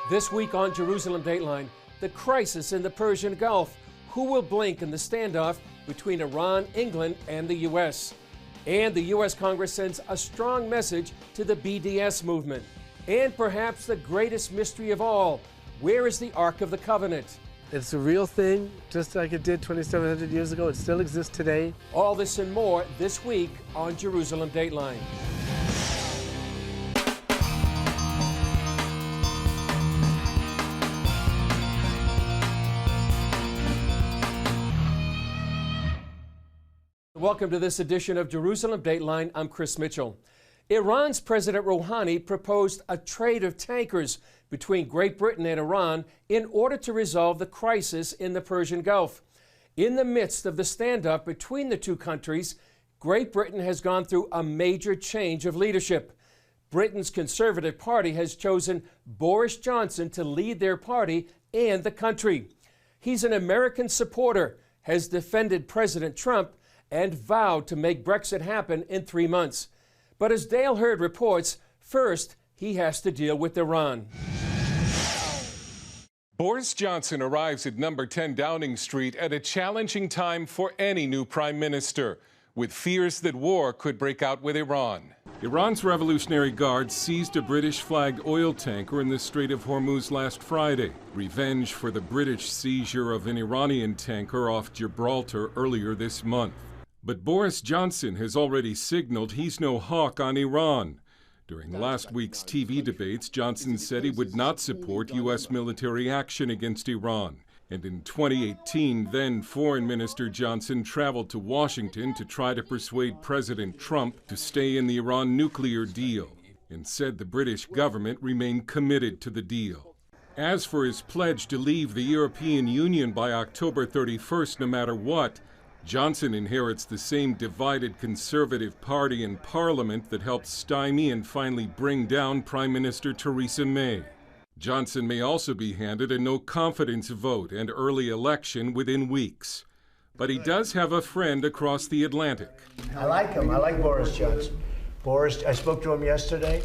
This week on Jerusalem Dateline, the crisis in the Persian Gulf. Who will blink in the standoff between Iran, England, and the U.S.? And the U.S. Congress sends a strong message to the BDS movement. And perhaps the greatest mystery of all, where is the Ark of the Covenant? It's a real thing, just like it did 2,700 years ago. It still exists today. All this and more this week on Jerusalem Dateline. Welcome to this edition of Jerusalem Dateline. I'm Chris Mitchell. Iran's President Rouhani proposed a trade of tankers between Great Britain and Iran in order to resolve the crisis in the Persian Gulf. In the midst of the standoff between the two countries, Great Britain has gone through a major change of leadership. Britain's Conservative Party has chosen Boris Johnson to lead their party and the country. He's an American supporter, has defended President Trump, and vowed to make Brexit happen in 3 months. But as Dale Hurd reports, first he has to deal with Iran. Boris Johnson arrives at number 10 Downing Street at a challenging time for any new prime minister, with fears that war could break out with Iran. Iran's Revolutionary Guard seized a British-flagged oil tanker in the Strait of Hormuz last Friday. Revenge for the British seizure of an Iranian tanker off Gibraltar earlier this month. But Boris Johnson has already signaled he's no hawk on Iran. During last week's TV debates, Johnson said he would not support U.S. military action against Iran. And in 2018, then Foreign Minister Johnson traveled to Washington to try to persuade President Trump to stay in the Iran nuclear deal, and said the British government remained committed to the deal. As for his pledge to leave the European Union by October 31st, no matter what, Johnson inherits the same divided Conservative Party in Parliament that helped stymie and finally bring down Prime Minister Theresa May. Johnson may also be handed a no-confidence vote and early election within weeks. But he does have a friend across the Atlantic. I like him. I like Boris Johnson. Boris, I spoke to him yesterday.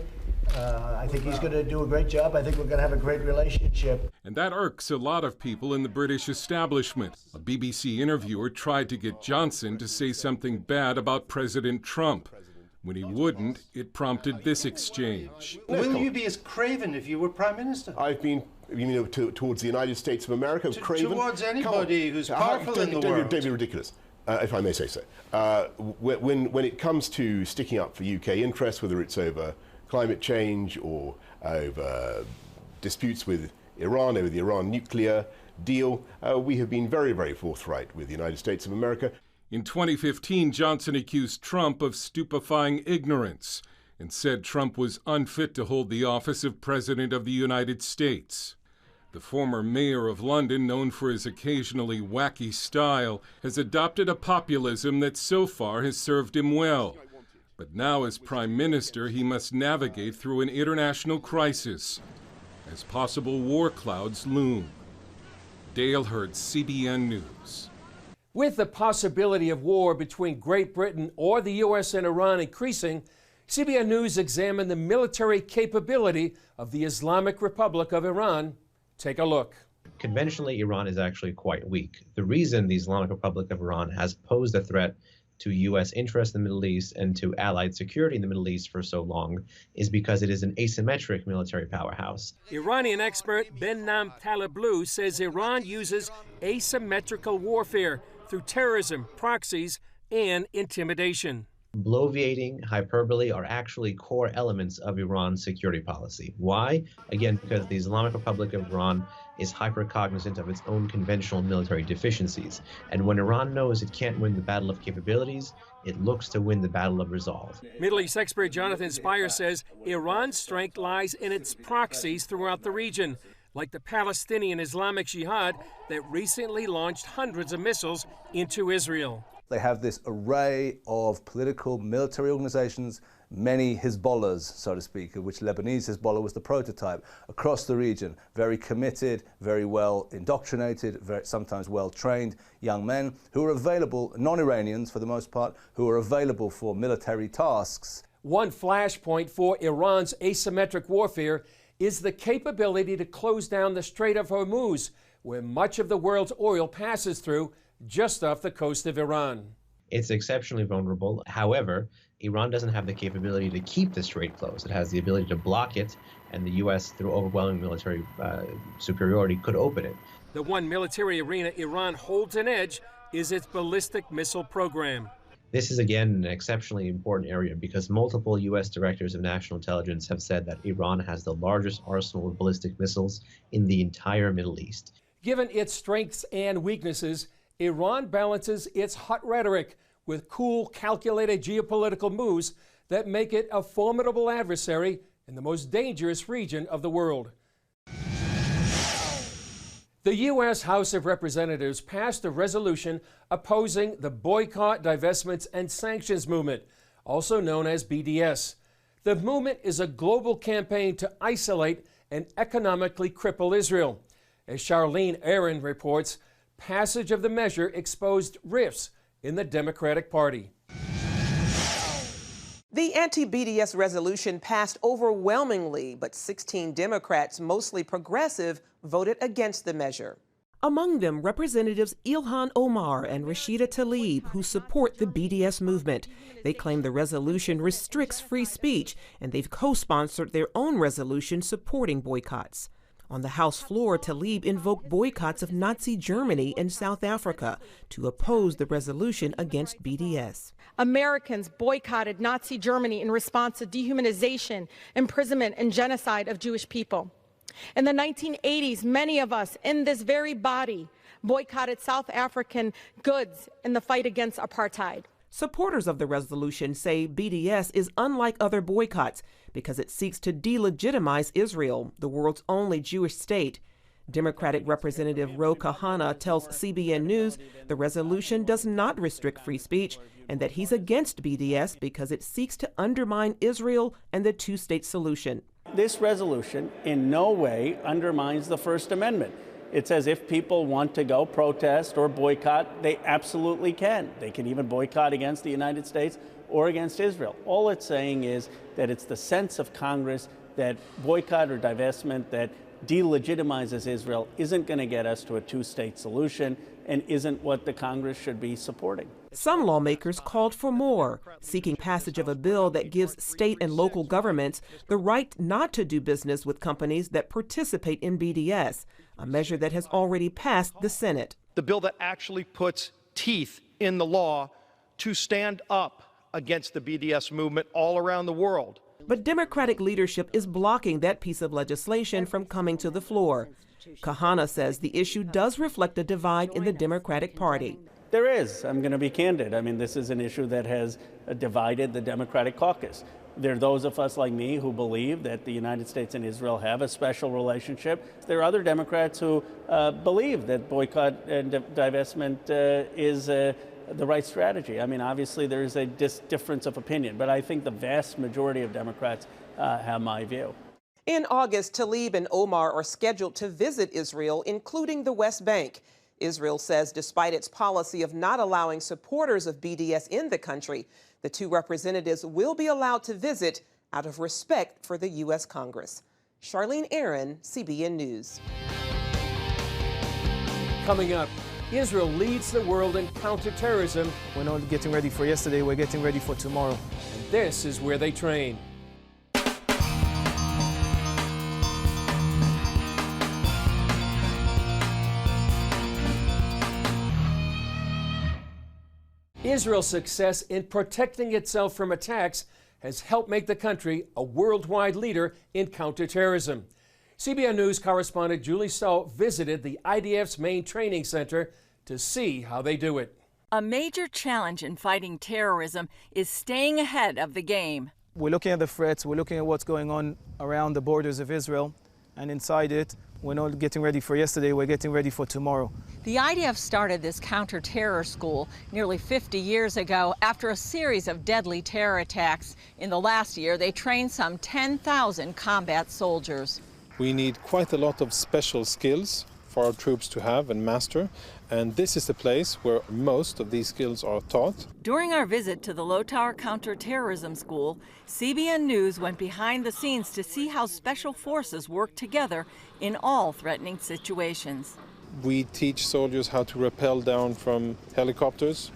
I think he's going to do a great job. I think we're going to have a great relationship. And that irks a lot of people in the British establishment. A BBC interviewer tried to get Johnson to say something bad about President Trump. When he wouldn't, it prompted this exchange. Will you be as craven if you were Prime Minister? I've been, towards the United States of America, craven. Towards anybody who's powerful in the world. Don't be ridiculous, if I may say so. When it comes to sticking up for UK interests, whether it's over climate change or over disputes with Iran, over the Iran nuclear deal, we have been very, very forthright with the United States of America. In 2015, Johnson accused Trump of stupefying ignorance and said Trump was unfit to hold the office of President of the United States. The former mayor of London, known for his occasionally wacky style, has adopted a populism that so far has served him well. But now, as Prime Minister, he must navigate through an international crisis as possible war clouds loom. Dale Hurd, CBN News. With the possibility of war between Great Britain or the U.S. and Iran increasing, CBN News examined the military capability of the Islamic Republic of Iran. Take a look. Conventionally, Iran is actually quite weak. The reason the Islamic Republic of Iran has posed a threat to U.S. interests in the Middle East and to allied security in the Middle East for so long is because it is an asymmetric military powerhouse. Iranian expert Behnam Taleblu says Iran uses asymmetrical warfare through terrorism, proxies, and intimidation. Bloviating, hyperbole are actually core elements of Iran's security policy. Why? Again, because the Islamic Republic of Iran is hyper-cognizant of its own conventional military deficiencies. And when Iran knows it can't win the battle of capabilities, it looks to win the battle of resolve. Middle East expert Jonathan Spire says Iran's strength lies in its proxies throughout the region, like the Palestinian Islamic Jihad that recently launched hundreds of missiles into Israel. They have this array of political, military organizations, many Hezbollahs, so to speak, of which Lebanese Hezbollah was the prototype, across the region. Very committed, very well indoctrinated, sometimes well-trained young men who are available, non-Iranians for the most part, who are available for military tasks. One flashpoint for Iran's asymmetric warfare is the capability to close down the Strait of Hormuz, where much of the world's oil passes through, just off the coast of Iran. It's exceptionally vulnerable. However, Iran doesn't have the capability to keep the strait closed. It has the ability to block it, and the U.S., through overwhelming military superiority, could open it. The one military arena Iran holds an edge is its ballistic missile program. This is, again, an exceptionally important area because multiple U.S. directors of national intelligence have said that Iran has the largest arsenal of ballistic missiles in the entire Middle East. Given its strengths and weaknesses, Iran balances its hot rhetoric with cool, calculated geopolitical moves that make it a formidable adversary in the most dangerous region of the world. The U.S. House of Representatives passed a resolution opposing the Boycott, Divestments, and Sanctions Movement, also known as BDS. The movement is a global campaign to isolate and economically cripple Israel. As Charlene Aaron reports, passage of the measure exposed rifts in the Democratic Party. The anti-BDS resolution passed overwhelmingly, but 16 Democrats, mostly progressive, voted against the measure. Among them, Representatives Ilhan Omar and Rashida Tlaib, who support the BDS movement. They claim the resolution restricts free speech, and they've co-sponsored their own resolution supporting boycotts. On the House floor, Tlaib invoked boycotts of Nazi Germany and South Africa to oppose the resolution against BDS. Americans boycotted Nazi Germany in response to dehumanization, imprisonment, and genocide of Jewish people. In the 1980s, many of us in this very body boycotted South African goods in the fight against apartheid. Supporters of the resolution say BDS is unlike other boycotts because it seeks to delegitimize Israel, the world's only Jewish state. Democratic Representative Ro Kahana tells CBN News the resolution does not restrict free speech and that he's against BDS because it seeks to undermine Israel and the two-state solution. This resolution in no way undermines the First Amendment. It says if people want to go protest or boycott, they absolutely can. They can even boycott against the United States or against Israel. All it's saying is that it's the sense of Congress that boycott or divestment that delegitimizes Israel isn't going to get us to a two-state solution and isn't what the Congress should be supporting. Some lawmakers called for more, seeking passage of a bill that gives state and local governments the right not to do business with companies that participate in BDS, a measure that has already passed the Senate. The bill that actually puts teeth in the law to stand up against the BDS movement all around the world. But Democratic leadership is blocking that piece of legislation from coming to the floor. Kahana says the issue does reflect a divide in the Democratic Party. There is. I'm going to be candid. I mean, this is an issue that has divided the Democratic caucus. There are those of us like me who believe that the United States and Israel have a special relationship. There are other Democrats who believe that boycott and divestment is the right strategy. I mean, obviously there is a difference of opinion, but I think the vast majority of Democrats have my view. In August, Tlaib and Omar are scheduled to visit Israel, including the West Bank. Israel says despite its policy of not allowing supporters of BDS in the country, the two representatives will be allowed to visit out of respect for the U.S. Congress. Charlene Aaron, CBN News. Coming up, Israel leads the world in counterterrorism. We're not getting ready for yesterday, we're getting ready for tomorrow. And this is where they train. Israel's success in protecting itself from attacks has helped make the country a worldwide leader in counterterrorism. CBN News correspondent Julie Stahl visited the IDF's main training center to see how they do it. A major challenge in fighting terrorism is staying ahead of the game. We're looking at the threats, we're looking at what's going on around the borders of Israel, and inside it, we're not getting ready for yesterday, we're getting ready for tomorrow. The IDF started this counter-terror school nearly 50 years ago after a series of deadly terror attacks. In the last year, they trained some 10,000 combat soldiers. We need quite a lot of special skills for our troops to have and master, and this is the place where most of these skills are taught. During our visit to the Lothar Counterterrorism School, CBN News went behind the scenes to see how special forces work together in all threatening situations. We teach soldiers how to rappel down from helicopters,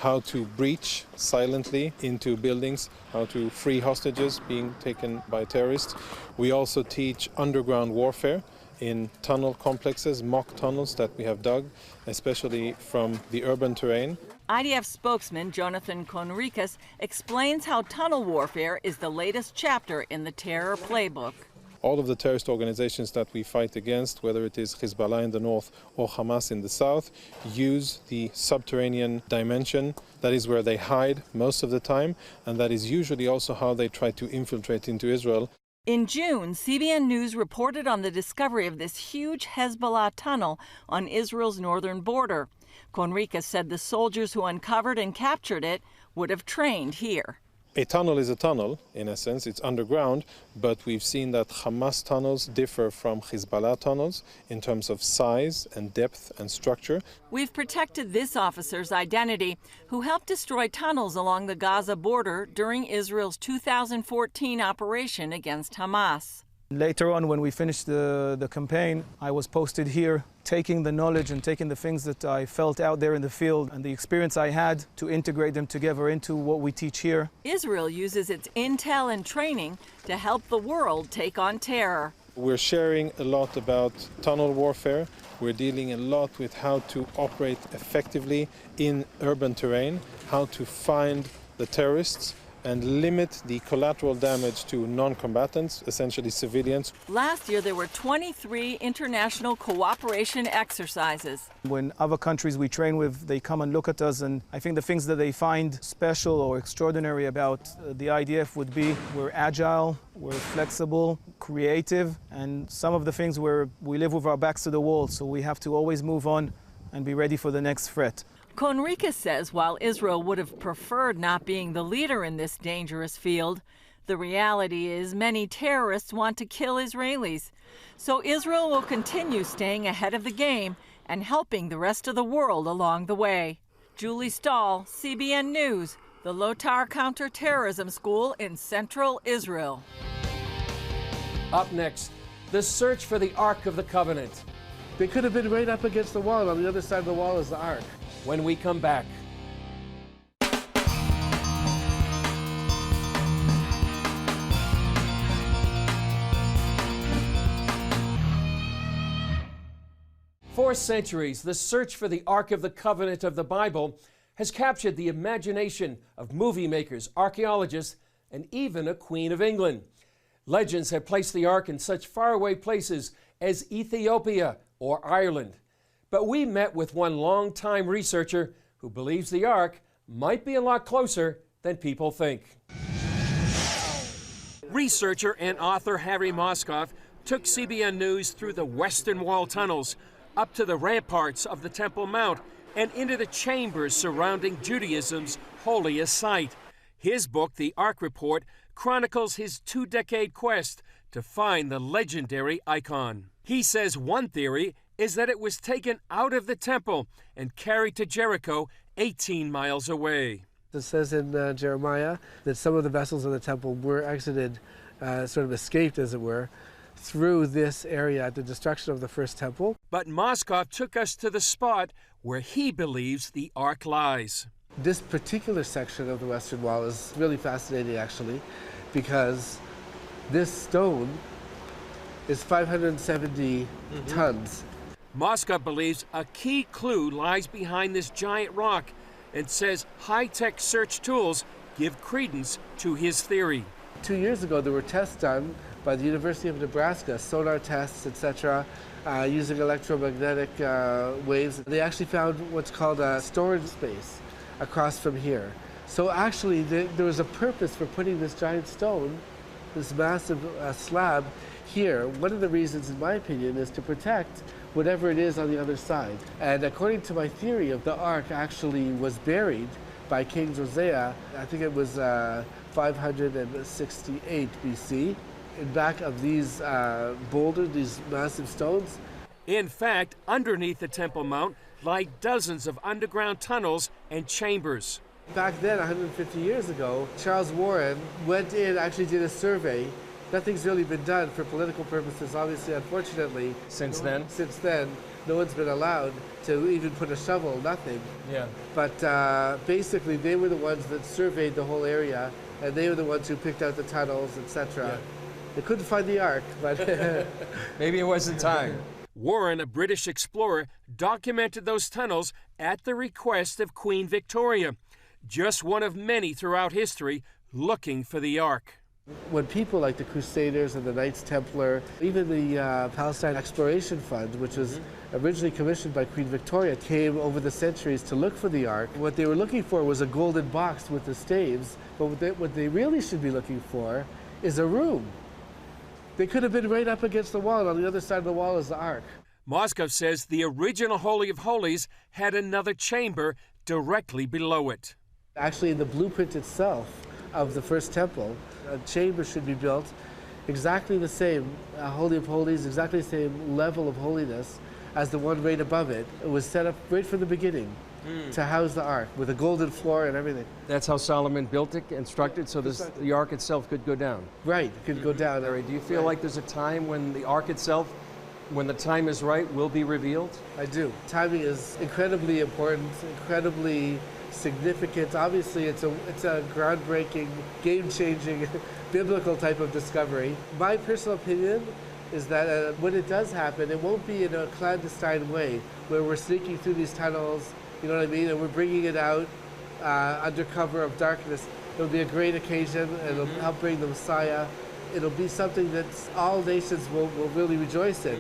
how to breach silently into buildings, how to free hostages being taken by terrorists. We also teach underground warfare in tunnel complexes, mock tunnels that we have dug, especially from the urban terrain. IDF spokesman Jonathan Conricus explains how tunnel warfare is the latest chapter in the terror playbook. All of the terrorist organizations that we fight against, whether it is Hezbollah in the north or Hamas in the south, use the subterranean dimension. That is where they hide most of the time, and that is usually also how they try to infiltrate into Israel. In June, CBN News reported on the discovery of this huge Hezbollah tunnel on Israel's northern border. Conricus said the soldiers who uncovered and captured it would have trained here. A tunnel is a tunnel, in essence, it's underground, but we've seen that Hamas tunnels differ from Hezbollah tunnels in terms of size and depth and structure. We've protected this officer's identity, who helped destroy tunnels along the Gaza border during Israel's 2014 operation against Hamas. Later on, when we finished the campaign, I was posted here, taking the knowledge and taking the things that I felt out there in the field and the experience I had to integrate them together into what we teach here. Israel uses its intel and training to help the world take on terror. We're sharing a lot about tunnel warfare. We're dealing a lot with how to operate effectively in urban terrain, how to find the terrorists, and limit the collateral damage to non-combatants, essentially civilians. Last year, there were 23 international cooperation exercises. When other countries we train with, they come and look at us, and I think the things that they find special or extraordinary about the IDF would be we're agile, we're flexible, creative, and some of the things where we live with our backs to the wall, so we have to always move on and be ready for the next threat. Conricus says while Israel would have preferred not being the leader in this dangerous field, the reality is many terrorists want to kill Israelis. So Israel will continue staying ahead of the game and helping the rest of the world along the way. Julie Stahl, CBN News, the Lothar Counterterrorism School in central Israel. Up next, the search for the Ark of the Covenant. They could have been right up against the wall. On the other side of the wall is the Ark. When we come back. For centuries, the search for the Ark of the Covenant of the Bible has captured the imagination of movie makers, archaeologists, and even a Queen of England. Legends have placed the Ark in such faraway places as Ethiopia or Ireland. But we met with one longtime researcher who believes the Ark might be a lot closer than people think. Researcher and author Harry Moskoff took CBN News through the Western Wall tunnels, up to the ramparts of the Temple Mount, and into the chambers surrounding Judaism's holiest site. His book, The Ark Report, chronicles his two-decade quest to find the legendary icon. He says one theory is that it was taken out of the temple and carried to Jericho 18 miles away. It says in Jeremiah that some of the vessels in the temple were exited, sort of escaped, as it were, through this area at the destruction of the first temple. But Moskoff took us to the spot where he believes the Ark lies. This particular section of the Western Wall is really fascinating, actually, because this stone is 570 tons. Moskoff believes a key clue lies behind this giant rock and says high-tech search tools give credence to his theory. 2 years ago, there were tests done by the University of Nebraska, sonar tests, etc., using electromagnetic waves. They actually found what's called a storage space across from here. So actually, there was a purpose for putting this giant stone, this massive slab, here. One of the reasons, in my opinion, is to protect whatever it is on the other side. And according to my theory of the Ark actually was buried by King Josiah, I think it was 568 BC, in back of these boulders, these massive stones. In fact, underneath the Temple Mount lie dozens of underground tunnels and chambers. Back then, 150 years ago, Charles Warren went in, actually did a survey. Nothing's really been done for political purposes, obviously, unfortunately. Since then? Since then, no one's been allowed to even put a shovel, nothing. Yeah. But basically, they were the ones that surveyed the whole area, and they were the ones who picked out the tunnels, etc. Yeah. They couldn't find the Ark, but... Maybe it wasn't time. Warren, a British explorer, documented those tunnels at the request of Queen Victoria, just one of many throughout history looking for the Ark. When people like the Crusaders and the Knights Templar, even the Palestine Exploration Fund, which was originally commissioned by Queen Victoria, came over the centuries to look for the Ark, what they were looking for was a golden box with the staves, but what they really should be looking for is a room. They could have been right up against the wall, and on the other side of the wall is the Ark. Moskov says the original Holy of Holies had another chamber directly below it. Actually, in the blueprint itself of the first temple, a chamber should be built exactly the same, Holy of Holies, exactly the same level of holiness as the one right above it. It was set up right from the beginning to house the Ark, with a golden floor and everything. That's how Solomon built it, constructed, so the Ark itself could go down. Right, it could go down. Larry, do you feel like there's a time when the Ark itself, when the time is right, will be revealed? I do. Timing is incredibly important, incredibly significant. Obviously, it's a groundbreaking, game-changing, biblical type of discovery. My personal opinion is that when it does happen, it won't be in a clandestine way, where we're sneaking through these tunnels, you know what I mean, and we're bringing it out under cover of darkness. It'll be a great occasion, and it'll help bring the Messiah. It'll be something that all nations will really rejoice in.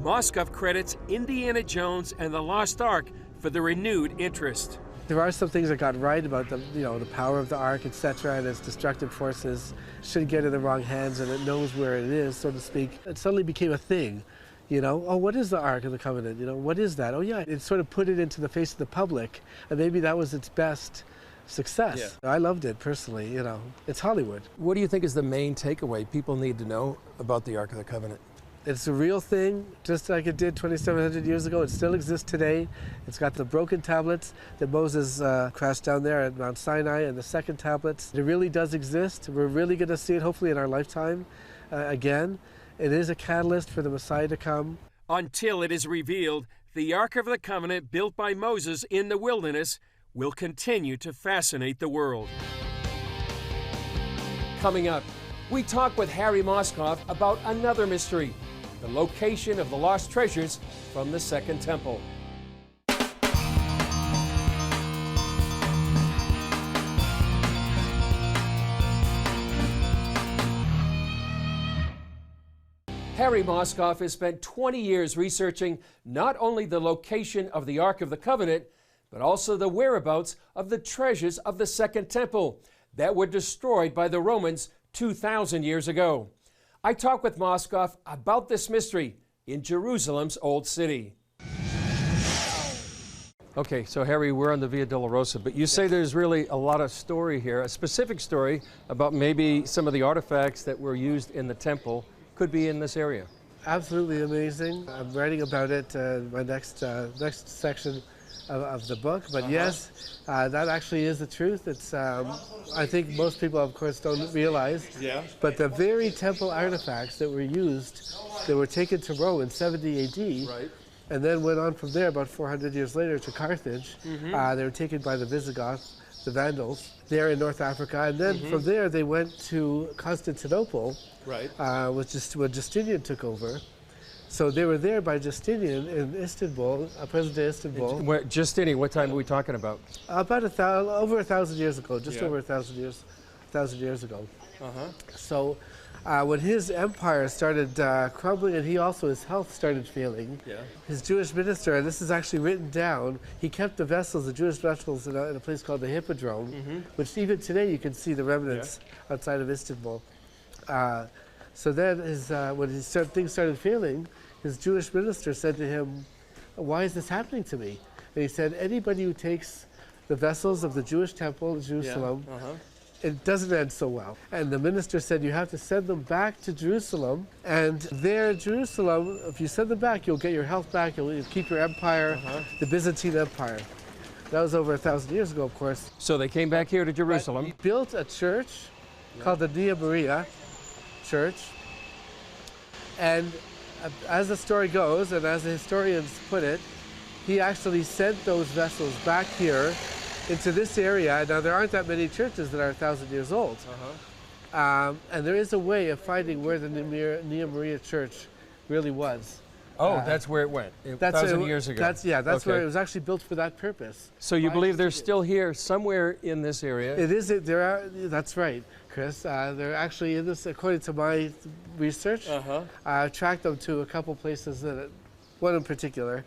Moskov credits Indiana Jones and the Lost Ark for the renewed interest. There are some things that got right about the power of the Ark, etc., and its destructive forces shouldn't get in the wrong hands, and it knows where it is, so to speak. It suddenly became a thing. Oh, what is the Ark of the Covenant? What is that? Oh, yeah, it sort of put it into the face of the public, and maybe that was its best success. Yeah. I loved it personally, It's Hollywood. What do you think is the main takeaway people need to know about the Ark of the Covenant? It's a real thing, just like it did 2,700 years ago. It still exists today. It's got the broken tablets that Moses crashed down there at Mount Sinai, and the second tablets. It really does exist. We're really going to see it, hopefully, in our lifetime again. It is a catalyst for the Messiah to come. Until it is revealed, the Ark of the Covenant built by Moses in the wilderness will continue to fascinate the world. Coming up, we talk with Harry Moskov about another mystery, the location of the lost treasures from the Second Temple. Harry Moskov has spent 20 years researching not only the location of the Ark of the Covenant, but also the whereabouts of the treasures of the Second Temple that were destroyed by the Romans 2,000 years ago. I talked with Moskov about this mystery in Jerusalem's Old City. Okay, so Harry, we're on the Via Dolorosa, but you say there's really a lot of story here, a specific story about maybe some of the artifacts that were used in the temple could be in this area. Absolutely amazing. I'm writing about it in my next section of the book, but yes, that actually is the truth. It's I think most people, of course, don't realize, but the very temple artifacts that were used, that were taken to Rome in 70 AD, right, and then went on from there about 400 years later to Carthage. They were taken by the Visigoths, the Vandals, there in North Africa, and then from there they went to Constantinople, right, which is when Justinian took over. So they were there by Justinian in Istanbul, present-day Istanbul. Justinian, what time are we talking about? About over 1,000 years ago, just over 1,000 years ago. So when his empire started crumbling, and his health started failing, his Jewish minister, and this is actually written down, he kept the vessels, the Jewish vessels, in a place called the Hippodrome, which even today you can see the remnants outside of Istanbul. So then when things started failing, his Jewish minister said to him, "Why is this happening to me?" And he said, "Anybody who takes the vessels of the Jewish temple in Jerusalem it doesn't end so well. And the minister said, you have to send them back to Jerusalem. And there, Jerusalem, if you send them back, you'll get your health back, you'll keep your empire, the Byzantine Empire. That was over 1,000 years ago, of course. So they came back here to Jerusalem. He built a church called the Nehemiah Church. And as the story goes, and as the historians put it, he actually sent those vessels back here into this area. Now, there aren't that many churches that are 1,000 years old. And there is a way of finding where the Nehemiah Church really was. Oh, that's where it went, 1,000 years ago. That's where it was actually built for that purpose. So you believe they're still here somewhere in this area? It is. That's right, Chris. They're actually in this, according to my research. I tracked them to a couple places, one in particular,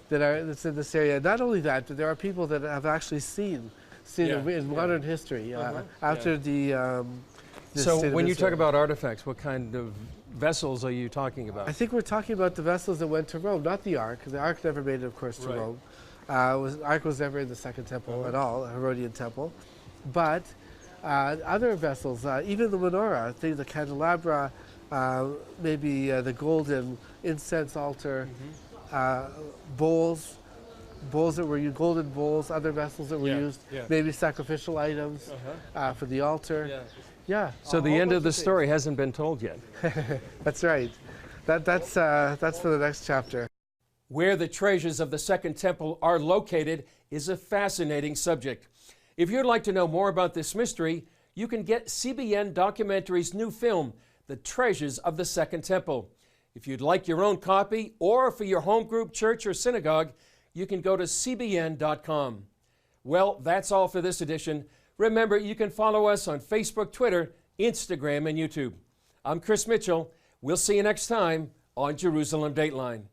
that's in this area. Not only that, but there are people that have actually seen it in modern history after the. So when you talk about artifacts, what kind of vessels are you talking about? I think we're talking about the vessels that went to Rome, not the Ark. The Ark never made it, of course, to Rome. The Ark was never in the Second Temple at all, Herodian Temple. But other vessels, even the menorah, the candelabra, maybe the golden incense altar, bowls that were used, golden bowls, other vessels that were used, maybe sacrificial items for the altar. So the end of the story hasn't been told yet. That's right. That's for the next chapter. Where the treasures of the Second Temple are located is a fascinating subject. If you'd like to know more about this mystery, you can get CBN Documentary's new film, The Treasures of the Second Temple. If you'd like your own copy, or for your home group, church, or synagogue, you can go to cbn.com. Well, that's all for this edition. Remember, you can follow us on Facebook, Twitter, Instagram, and YouTube. I'm Chris Mitchell. We'll see you next time on Jerusalem Dateline.